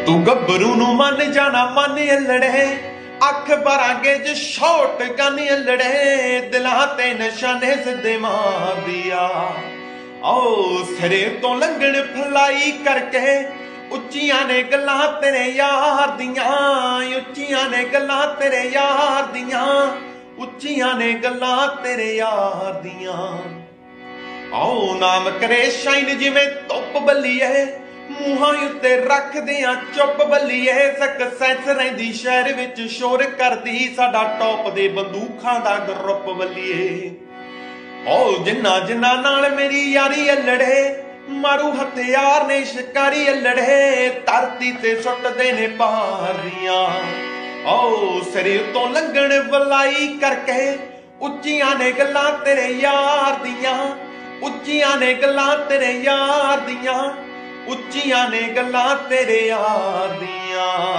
तू गब्बरू नू मन जाना मन अल्लड़े अख भरांगे ज शॉट गन अल्लड़े दिलां ते निशाने सिद्धे मार दिया ओ सिरे तो लंघण फलाई करके उच्चियां ने गल्लां तेरे यार दियां उच्चियां ने गल्लां तेरे यार दियां उच्चियां ने गल्लां तेरे यार दियां आओ नाम करे शाइन जिवें धुप बल्लीए मूहां उत्ते रखदियां चुप बल्लीए सक्सेस रहिंदी शहर विच शोर करदी साडा टॉप दे बंदूखां दा ग्रुप बल्लीए ओ जिन्ना जिन्ना नाल मेरी यारी अल्लड़े मारू हथियार ने शिकारी अल्लड़े धरती ते सुटदे ने पारियां ओ सिरे तो लंघण वलाई करके उच्चियां ने गल्लां तेरे यार दियां उच्चियां ने गल्लां तेरे यार दियां उच्चियां ने गल्लां तेरे यार दियां।